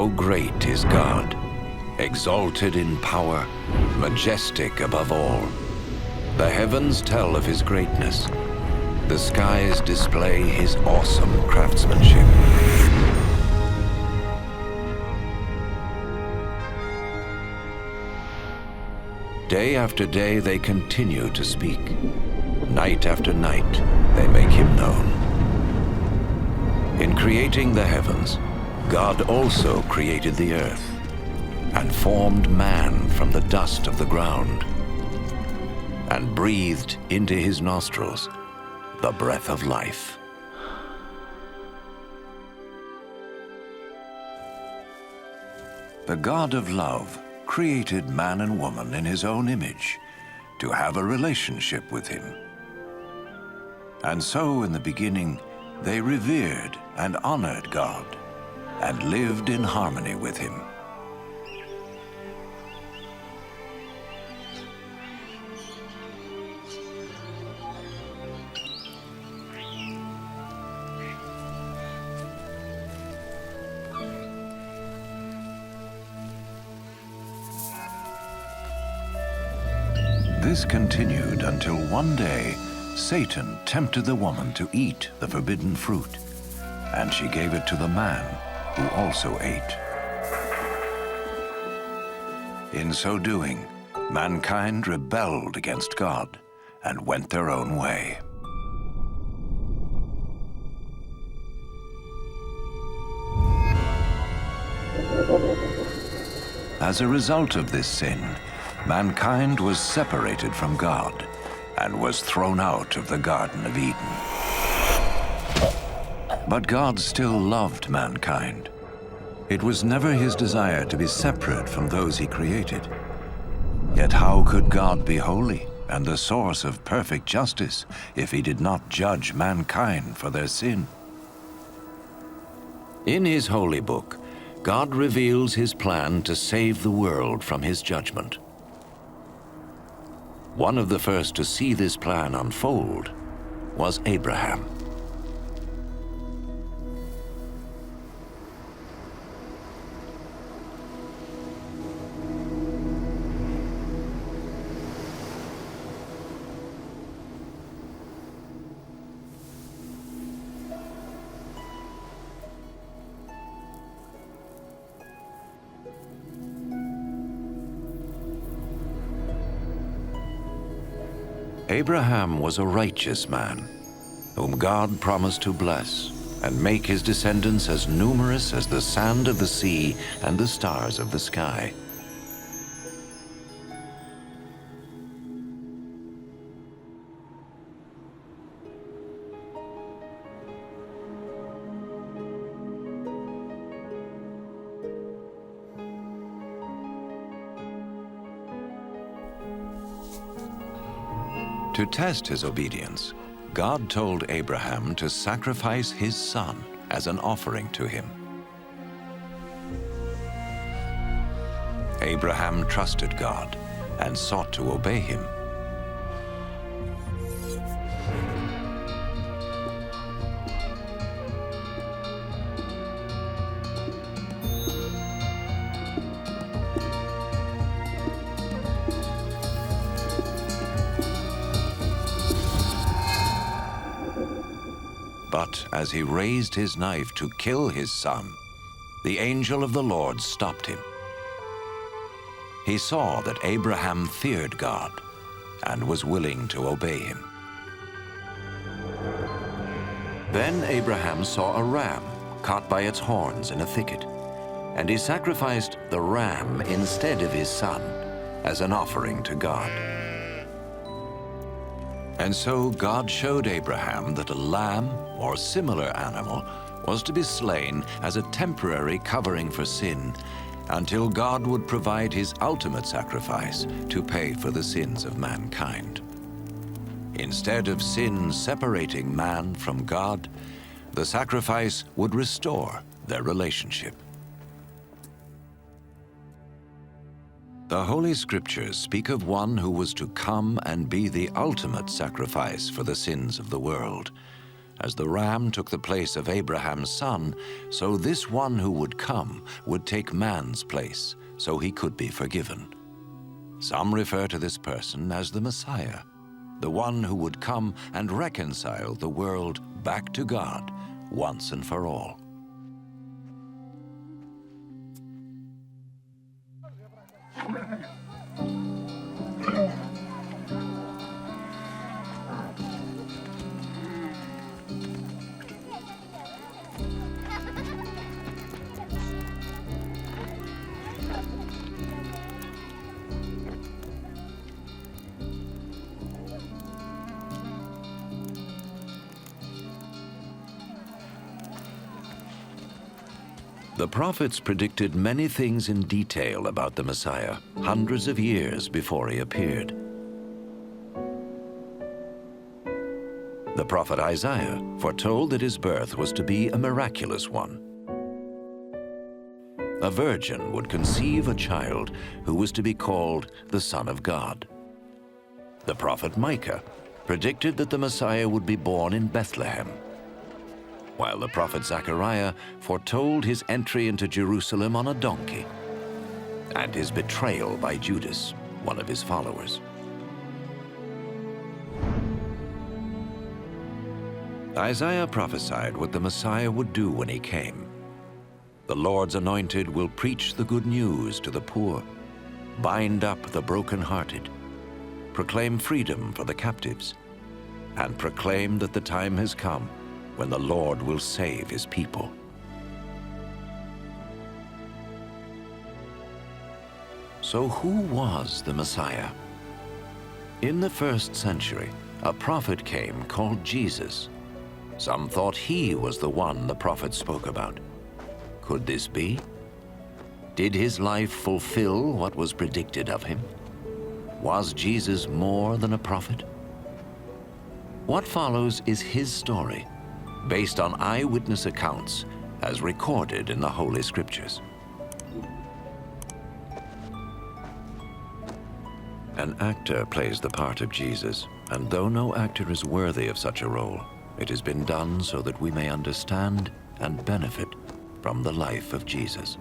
How great is God, exalted in power, majestic above all. The heavens tell of his greatness. The skies display his awesome craftsmanship. Day after day they continue to speak. Night after night they make him known. In creating the heavens, God also created the earth and formed man from the dust of the ground and breathed into his nostrils the breath of life. The God of love created man and woman in his own image to have a relationship with him. And so in the beginning, they revered and honored God and lived in harmony with him. This continued until one day Satan tempted the woman to eat the forbidden fruit, and she gave it to the man, who also ate. In so doing, mankind rebelled against God and went their own way. As a result of this sin, mankind was separated from God and was thrown out of the Garden of Eden. But God still loved mankind. It was never his desire to be separate from those he created. Yet how could God be holy and the source of perfect justice if he did not judge mankind for their sin? In his holy book, God reveals his plan to save the world from his judgment. One of the first to see this plan unfold was Abraham. Abraham was a righteous man, whom God promised to bless and make his descendants as numerous as the sand of the sea and the stars of the sky. To test his obedience, God told Abraham to sacrifice his son as an offering to him. Abraham trusted God and sought to obey him. But as he raised his knife to kill his son, the angel of the Lord stopped him. He saw that Abraham feared God and was willing to obey him. Then Abraham saw a ram caught by its horns in a thicket, and he sacrificed the ram instead of his son as an offering to God. And so God showed Abraham that a lamb or similar animal was to be slain as a temporary covering for sin until God would provide his ultimate sacrifice to pay for the sins of mankind. Instead of sin separating man from God, the sacrifice would restore their relationship. The Holy Scriptures speak of one who was to come and be the ultimate sacrifice for the sins of the world, As the ram took the place of Abraham's son, so this one who would come would take man's place, so he could be forgiven. Some refer to this person as the Messiah, the one who would come and reconcile the world back to God once and for all. The prophets predicted many things in detail about the Messiah, hundreds of years before he appeared. The prophet Isaiah foretold that his birth was to be a miraculous one. A virgin would conceive a child who was to be called the Son of God. The prophet Micah predicted that the Messiah would be born in Bethlehem, while the prophet Zechariah foretold his entry into Jerusalem on a donkey and his betrayal by Judas, one of his followers. Isaiah prophesied what the Messiah would do when he came. The Lord's anointed will preach the good news to the poor, bind up the brokenhearted, proclaim freedom for the captives, and proclaim that the time has come when the Lord will save his people. So who was the Messiah? In the first century, a prophet came called Jesus. Some thought he was the one the prophet spoke about. Could this be? Did his life fulfill what was predicted of him? Was Jesus more than a prophet? What follows is his story, based on eyewitness accounts as recorded in the Holy Scriptures. An actor plays the part of Jesus, and though no actor is worthy of such a role, it has been done so that we may understand and benefit from the life of Jesus.